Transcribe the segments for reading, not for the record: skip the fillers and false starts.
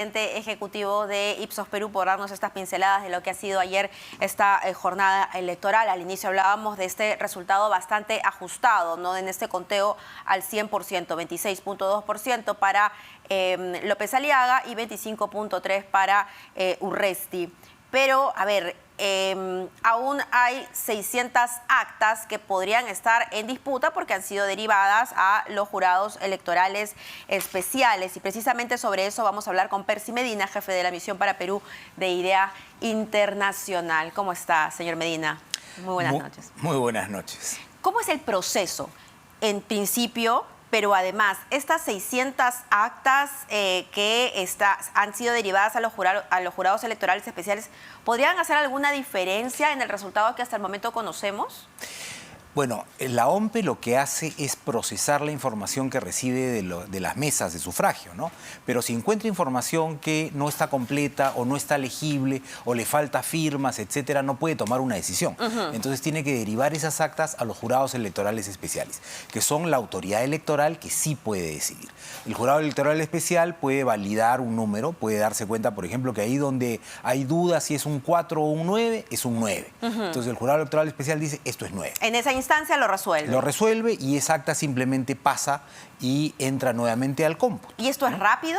ejecutivo de Ipsos Perú por darnos estas pinceladas de lo que ha sido ayer esta jornada electoral. Al inicio hablábamos de este resultado bastante ajustado, ¿no? En este conteo al 100%, 26.2% para López Aliaga y 25.3% para Urresti. Pero, a ver, aún hay 600 actas que podrían estar en disputa porque han sido derivadas a los jurados electorales especiales. Y precisamente sobre eso vamos a hablar con Percy Medina, jefe de la misión para Perú de IDEA Internacional. ¿Cómo está, señor Medina? Muy buenas noches. Muy buenas noches. ¿Cómo es el proceso? En principio, pero además, estas 600 actas que han sido derivadas a los jurados electorales especiales, ¿podrían hacer alguna diferencia en el resultado que hasta el momento conocemos? Bueno, la OMPE lo que hace es procesar la información que recibe de las mesas de sufragio, ¿no? Pero si encuentra información que no está completa o no está legible o le falta firmas, etcétera, no puede tomar una decisión. Entonces tiene que derivar esas actas a los jurados electorales especiales, que son la autoridad electoral que sí puede decidir. El jurado electoral especial puede validar un número, puede darse cuenta, por ejemplo, que ahí donde hay dudas si es un 4 o un 9, es un 9. Entonces el jurado electoral especial dice, esto es 9. En esa instancia lo resuelve. Lo resuelve y esa acta simplemente pasa y entra nuevamente al cómputo. ¿Y esto es rápido?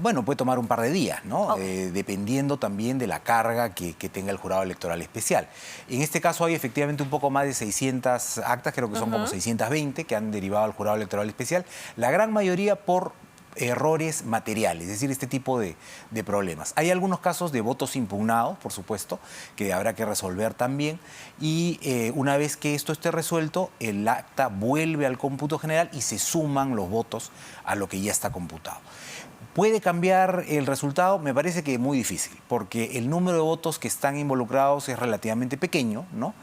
Bueno, puede tomar un par de días, ¿no? Dependiendo también de la carga que tenga el jurado electoral especial. En este caso hay efectivamente un poco más de 600 actas, creo que son como 620 que han derivado al jurado electoral especial. La gran mayoría por errores materiales, es decir, este tipo de problemas. Hay algunos casos de votos impugnados, por supuesto, que habrá que resolver también, y una vez que esto esté resuelto, el acta vuelve al cómputo general y se suman los votos a lo que ya está computado. ¿Puede cambiar el resultado? Me parece que es muy difícil, porque el número de votos que están involucrados es relativamente pequeño, ¿no?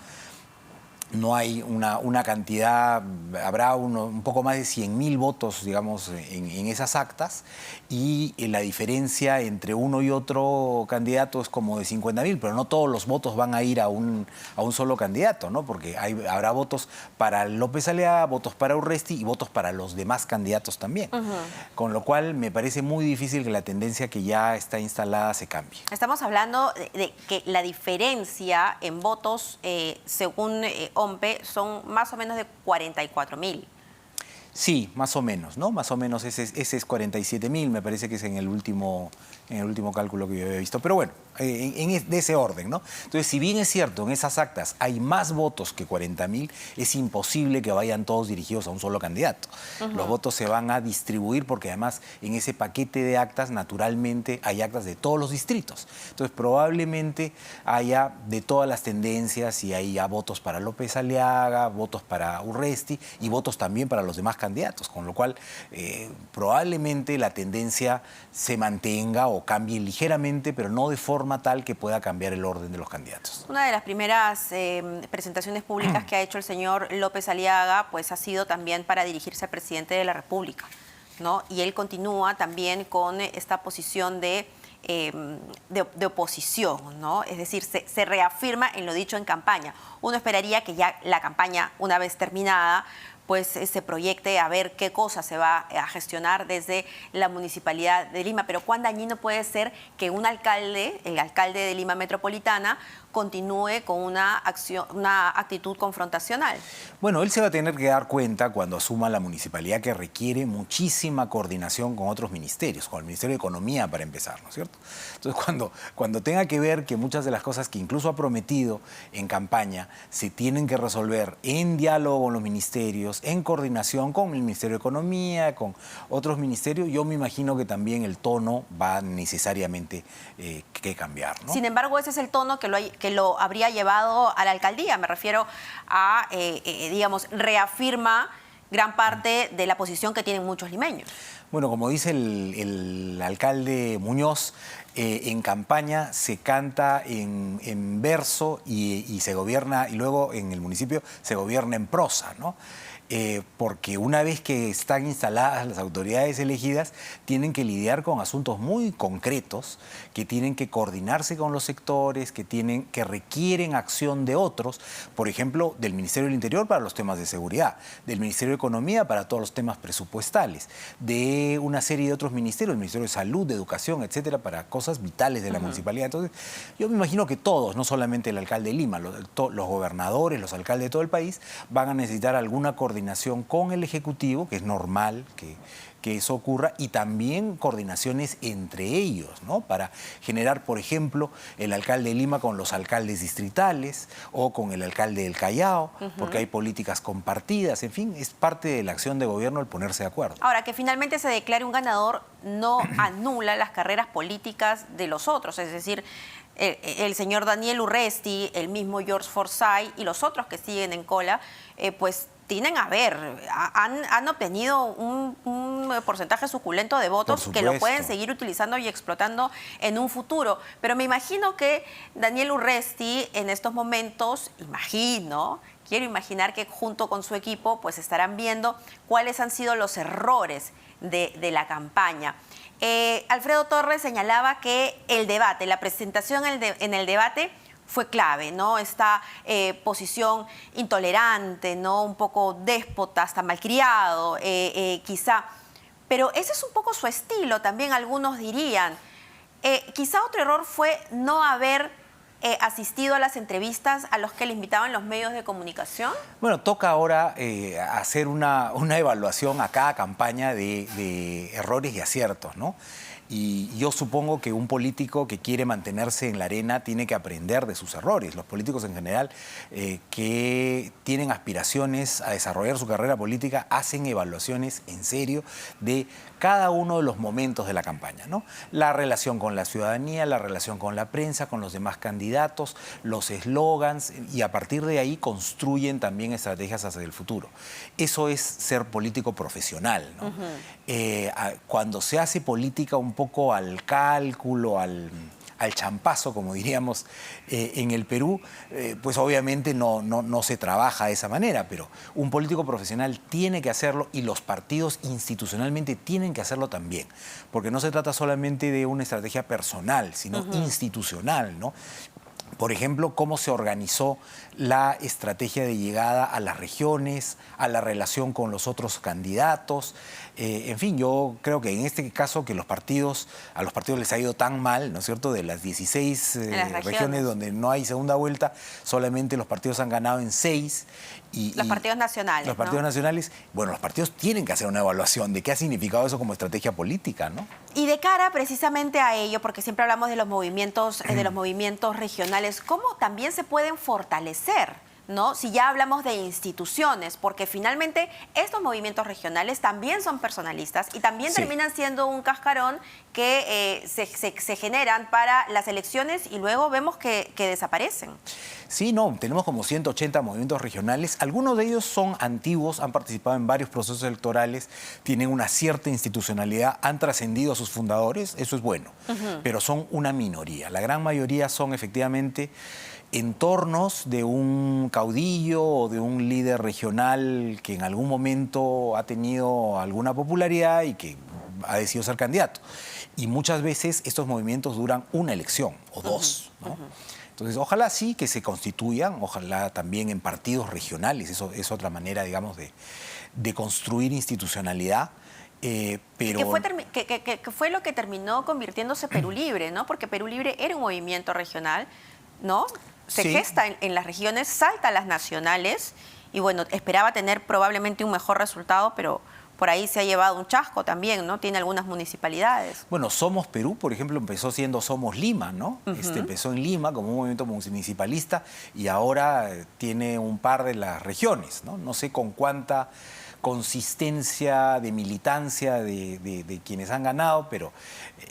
No hay una cantidad, habrá un poco más de 100.000 votos, digamos, en esas actas, y la diferencia entre uno y otro candidato es como de 50.000, pero no todos los votos van a ir a un solo candidato, ¿no? Porque habrá votos para López Aliaga, votos para Urresti y votos para los demás candidatos también. Con lo cual me parece muy difícil que la tendencia que ya está instalada se cambie. Estamos hablando de que la diferencia en votos, según OMPE, son más o menos de 44.000. Sí, más o menos, ¿no? Más o menos ese es 47.000, me parece que es en el último cálculo que yo había visto. Pero bueno, de ese orden, ¿no? Entonces, si bien es cierto, en esas actas hay más votos que 40.000, es imposible que vayan todos dirigidos a un solo candidato. Los votos se van a distribuir porque además en ese paquete de actas, naturalmente, hay actas de todos los distritos. Entonces, probablemente haya de todas las tendencias y haya votos para López Aliaga, votos para Urresti y votos también para los demás candidatos, con lo cual probablemente la tendencia se mantenga o cambie ligeramente, pero no de forma tal que pueda cambiar el orden de los candidatos. Una de las primeras presentaciones públicas que ha hecho el señor López Aliaga, pues ha sido también para dirigirse al presidente de la República, ¿no? Y él continúa también con esta posición de oposición, ¿no? Es decir, se reafirma en lo dicho en campaña. Uno esperaría que ya la campaña, una vez terminada, pues se proyecte a ver qué cosa se va a gestionar desde la Municipalidad de Lima. Pero cuán dañino puede ser que un alcalde, el alcalde de Lima Metropolitana, continúe con una actitud confrontacional. Bueno, él se va a tener que dar cuenta cuando asuma la municipalidad que requiere muchísima coordinación con otros ministerios, con el Ministerio de Economía para empezar, ¿no es cierto? Entonces, cuando tenga que ver que muchas de las cosas que incluso ha prometido en campaña se tienen que resolver en diálogo con los ministerios, en coordinación con el Ministerio de Economía, con otros ministerios, yo me imagino que también el tono va necesariamente que cambiar, ¿no? Sin embargo, ese es el tono que lo habría llevado a la alcaldía. Me refiero a, digamos, reafirma gran parte de la posición que tienen muchos limeños. Bueno, como dice el alcalde Muñoz, en campaña se canta en verso y se gobierna, y luego en el municipio se gobierna en prosa, ¿no? porque una vez que están instaladas las autoridades elegidas, tienen que lidiar con asuntos muy concretos, que tienen que coordinarse con los sectores, que requieren acción de otros, por ejemplo, del Ministerio del Interior para los temas de seguridad, del Ministerio de Economía para todos los temas presupuestales, de una serie de otros ministerios, el Ministerio de Salud, de Educación, etcétera, para cosas vitales de la municipalidad. Entonces, yo me imagino que todos, no solamente el alcalde de Lima, los gobernadores, los alcaldes de todo el país, van a necesitar alguna coordinación con el Ejecutivo, que es normal que eso ocurra, y también coordinaciones entre ellos, ¿no? Para generar, por ejemplo, el alcalde de Lima con los alcaldes distritales o con el alcalde del Callao, porque hay políticas compartidas, en fin, es parte de la acción de gobierno el ponerse de acuerdo. Ahora, que finalmente se declare un ganador no anula las carreras políticas de los otros, es decir, el señor Daniel Urresti, el mismo George Forsyth y los otros que siguen en cola, pues tienen han obtenido un porcentaje suculento de votos que lo pueden seguir utilizando y explotando en un futuro. Pero me imagino que Daniel Urresti en estos momentos, quiero imaginar que junto con su equipo pues estarán viendo cuáles han sido los errores de la campaña. Alfredo Torres señalaba que el debate, la presentación en el debate fue clave, ¿no? Esta posición intolerante, ¿no? Un poco déspota, hasta malcriado, quizá. Pero ese es un poco su estilo, también algunos dirían. Quizá otro error fue no haber asistido a las entrevistas a los que le invitaban los medios de comunicación. Bueno, toca ahora hacer una evaluación a cada campaña de errores y aciertos, ¿no? Y yo supongo que un político que quiere mantenerse en la arena tiene que aprender de sus errores. Los políticos en general que tienen aspiraciones a desarrollar su carrera política hacen evaluaciones en serio de cada uno de los momentos de la campaña, ¿no? La relación con la ciudadanía, la relación con la prensa, con los demás candidatos, los eslogans, y a partir de ahí construyen también estrategias hacia el futuro. Eso es ser político profesional, ¿no? Cuando se hace política un poco al cálculo, al champazo, como diríamos en el Perú, pues obviamente no se trabaja de esa manera, pero un político profesional tiene que hacerlo y los partidos institucionalmente tienen que hacerlo también, porque no se trata solamente de una estrategia personal, sino institucional, ¿no? Por ejemplo, cómo se organizó la estrategia de llegada a las regiones, a la relación con los otros candidatos. En fin, yo creo que en este caso que a los partidos les ha ido tan mal, ¿no es cierto? De las 16 regiones donde no hay segunda vuelta, solamente los partidos han ganado en 6. Los partidos nacionales. Los partidos nacionales, bueno, los partidos tienen que hacer una evaluación de qué ha significado eso como estrategia política, ¿no? Y de cara precisamente a ello, porque siempre hablamos de los movimientos regionales, ¿cómo también se pueden fortalecer, ¿no? Si ya hablamos de instituciones, porque finalmente estos movimientos regionales también son personalistas y también terminan siendo un cascarón que se generan para las elecciones y luego vemos que desaparecen. Sí, no, tenemos como 180 movimientos regionales. Algunos de ellos son antiguos, han participado en varios procesos electorales, tienen una cierta institucionalidad, han trascendido a sus fundadores, eso es bueno, pero son una minoría. La gran mayoría son efectivamente entornos de un caudillo o de un líder regional que en algún momento ha tenido alguna popularidad y que ha decidido ser candidato. Y muchas veces estos movimientos duran una elección o dos, ¿no? Entonces, ojalá sí que se constituyan, ojalá también en partidos regionales, eso es otra manera, digamos, de construir institucionalidad. Pero... Que fue lo que terminó convirtiéndose Perú Libre, ¿no? Porque Perú Libre era un movimiento regional, ¿no? Se gesta en las regiones, salta a las nacionales y bueno, esperaba tener probablemente un mejor resultado, pero por ahí se ha llevado un chasco también, ¿no? Tiene algunas municipalidades. Bueno, Somos Perú, por ejemplo, empezó siendo Somos Lima, ¿no? Empezó en Lima como un movimiento municipalista y ahora tiene un par de las regiones, ¿no? No sé con cuánta consistencia de militancia de quienes han ganado, pero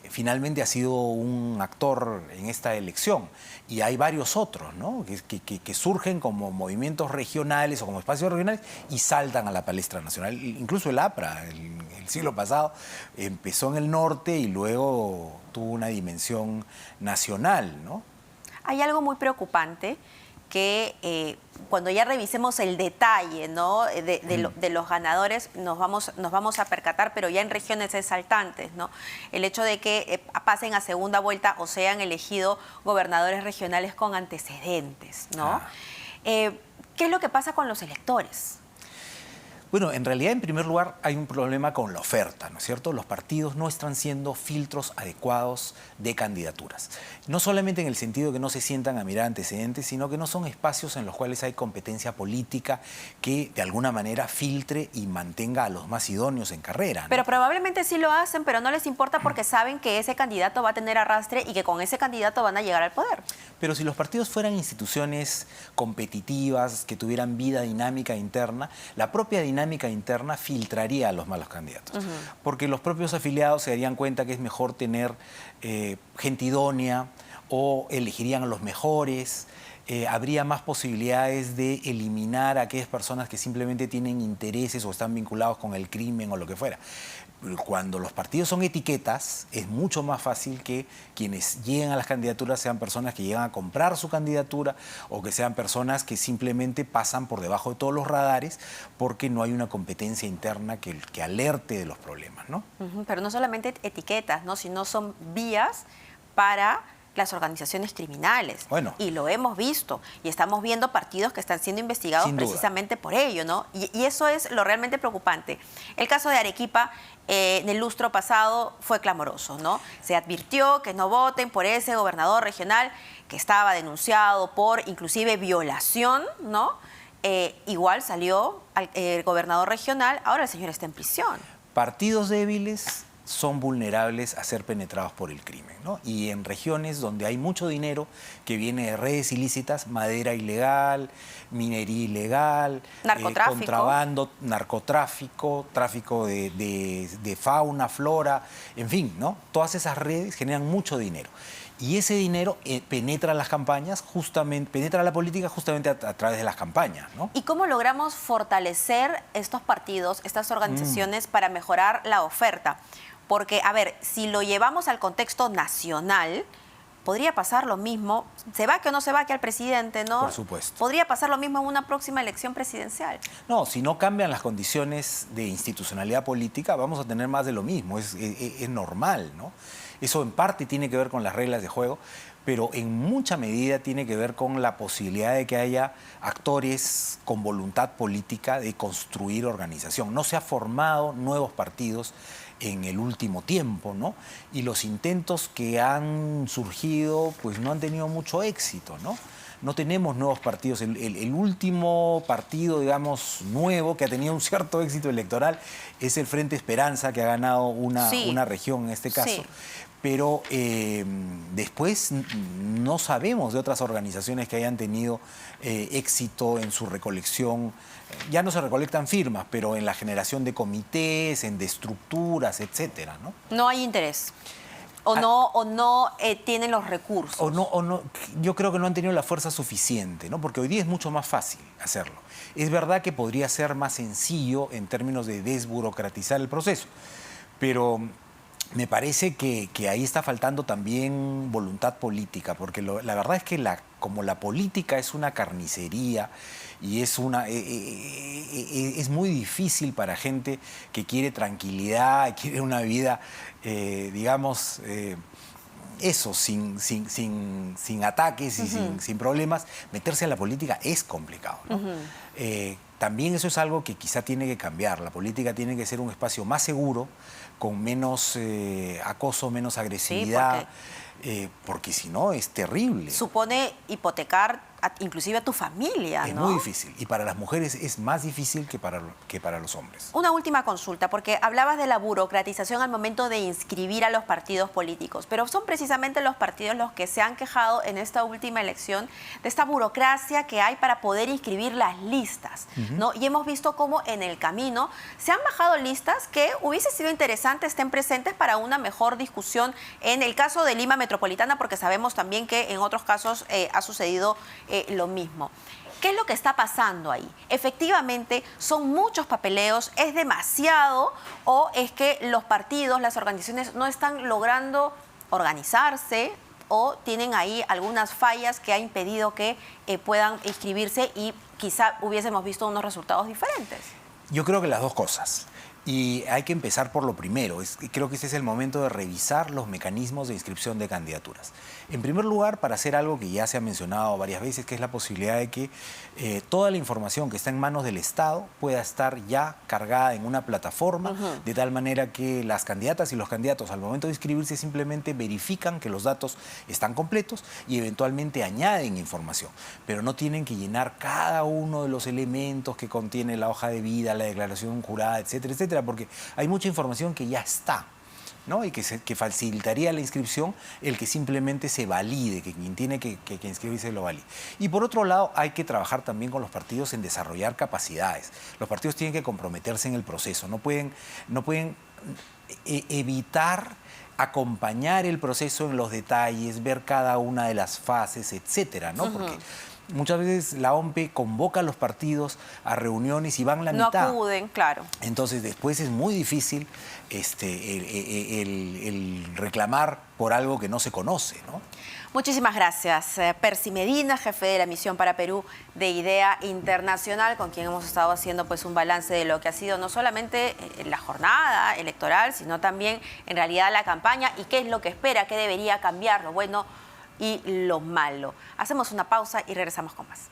finalmente ha sido un actor en esta elección. Y hay varios otros, ¿no? que surgen como movimientos regionales o como espacios regionales y saltan a la palestra nacional. Incluso el APRA, el siglo pasado, empezó en el norte y luego tuvo una dimensión nacional, ¿no? Hay algo muy preocupante que cuando ya revisemos el detalle, ¿no?, de los ganadores, nos vamos a percatar, pero ya en regiones exaltantes, ¿no? El hecho de que pasen a segunda vuelta o sean elegidos gobernadores regionales con antecedentes, ¿no? ¿Qué es lo que pasa con los electores? Bueno, en realidad, en primer lugar, hay un problema con la oferta, ¿no es cierto? Los partidos no están siendo filtros adecuados de candidaturas. No solamente en el sentido de que no se sientan a mirar antecedentes, sino que no son espacios en los cuales hay competencia política que, de alguna manera, filtre y mantenga a los más idóneos en carrera, ¿no? Pero probablemente sí lo hacen, pero no les importa porque saben que ese candidato va a tener arrastre y que con ese candidato van a llegar al poder. Pero si los partidos fueran instituciones competitivas, que tuvieran vida dinámica interna, la propia dinámica interna filtraría a los malos candidatos. Porque los propios afiliados se darían cuenta que es mejor tener gente idónea o elegirían a los mejores. Habría más posibilidades de eliminar a aquellas personas que simplemente tienen intereses o están vinculados con el crimen o lo que fuera. Cuando los partidos son etiquetas, es mucho más fácil que quienes lleguen a las candidaturas sean personas que llegan a comprar su candidatura o que sean personas que simplemente pasan por debajo de todos los radares porque no hay una competencia interna que alerte de los problemas, ¿no? Pero no solamente etiquetas, ¿no?, sino son vías para las organizaciones criminales. Bueno. Y lo hemos visto. Y estamos viendo partidos que están siendo investigados precisamente por ello, ¿no? Y eso es lo realmente preocupante. El caso de Arequipa, en el lustro pasado, fue clamoroso, ¿no? Se advirtió que no voten por ese gobernador regional que estaba denunciado por inclusive violación, ¿no? Igual salió el gobernador regional, ahora el señor está en prisión. Partidos débiles son vulnerables a ser penetrados por el crimen, ¿no? Y en regiones donde hay mucho dinero que viene de redes ilícitas, madera ilegal, minería ilegal, narcotráfico, contrabando, narcotráfico, tráfico de fauna, flora, en fin, ¿no? Todas esas redes generan mucho dinero. Y ese dinero penetra las campañas, penetra la política justamente a través de las campañas, ¿no? ¿Y cómo logramos fortalecer estos partidos, estas organizaciones para mejorar la oferta? Porque, a ver, si lo llevamos al contexto nacional, podría pasar lo mismo, se va que o no se va que al presidente, ¿no? Por supuesto. Podría pasar lo mismo en una próxima elección presidencial. No, si no cambian las condiciones de institucionalidad política, vamos a tener más de lo mismo, es normal, ¿no? Eso en parte tiene que ver con las reglas de juego, pero en mucha medida tiene que ver con la posibilidad de que haya actores con voluntad política de construir organización. No se han formado nuevos partidos en el último tiempo, ¿no? Y los intentos que han surgido, pues no han tenido mucho éxito, ¿no? No tenemos nuevos partidos. El último partido, digamos, nuevo que ha tenido un cierto éxito electoral es el Frente Esperanza, que ha ganado una región en este caso. Sí. Pero después no sabemos de otras organizaciones que hayan tenido éxito en su recolección. Ya no se recolectan firmas, pero en la generación de comités, de estructuras, etcétera, ¿no? No hay interés. O no tienen los recursos. O no, yo creo que no han tenido la fuerza suficiente, ¿no? Porque hoy día es mucho más fácil hacerlo. Es verdad que podría ser más sencillo en términos de desburocratizar el proceso, pero me parece que ahí está faltando también voluntad política, porque la verdad es que como la política es una carnicería y es muy difícil para gente que quiere tranquilidad, quiere una vida, digamos, sin ataques y sin problemas, meterse en la política es complicado, ¿no? También eso es algo que quizá tiene que cambiar. La política tiene que ser un espacio más seguro, con menos acoso, menos agresividad, porque si no es terrible. Supone hipotecar inclusive a tu familia, ¿no? Es muy difícil, y para las mujeres es más difícil que para los hombres. Una última consulta, porque hablabas de la burocratización al momento de inscribir a los partidos políticos, pero son precisamente los partidos los que se han quejado en esta última elección de esta burocracia que hay para poder inscribir las listas, ¿no? Y hemos visto cómo en el camino se han bajado listas que hubiese sido interesante estén presentes para una mejor discusión en el caso de Lima Metropolitana, porque sabemos también que en otros casos ha sucedido lo mismo. ¿Qué es lo que está pasando ahí? Efectivamente, son muchos papeleos, es demasiado, o es que los partidos, las organizaciones no están logrando organizarse o tienen ahí algunas fallas que ha impedido que puedan inscribirse y quizá hubiésemos visto unos resultados diferentes? Yo creo que las dos cosas. Y hay que empezar por lo primero. Creo que este es el momento de revisar los mecanismos de inscripción de candidaturas. En primer lugar, para hacer algo que ya se ha mencionado varias veces, que es la posibilidad de que toda la información que está en manos del Estado pueda estar ya cargada en una plataforma, de tal manera que las candidatas y los candidatos al momento de inscribirse simplemente verifican que los datos están completos y eventualmente añaden información. Pero no tienen que llenar cada uno de los elementos que contiene la hoja de vida, la declaración jurada, etcétera, etcétera, porque hay mucha información que ya está, ¿no? Y que facilitaría la inscripción el que simplemente se valide, que quien tiene que inscribirse lo valide. Y por otro lado, hay que trabajar también con los partidos en desarrollar capacidades. Los partidos tienen que comprometerse en el proceso, no pueden evitar acompañar el proceso en los detalles, ver cada una de las fases, etcétera, ¿no? Porque muchas veces la OMPE convoca a los partidos a reuniones y van la mitad. No acuden, claro. Entonces después es muy difícil el reclamar por algo que no se conoce, ¿no? Muchísimas gracias. Percy Medina, jefe de la misión para Perú de IDEA Internacional, con quien hemos estado haciendo pues un balance de lo que ha sido no solamente la jornada electoral, sino también en realidad la campaña y qué es lo que espera, qué debería cambiar, lo bueno y lo malo. Hacemos una pausa y regresamos con más.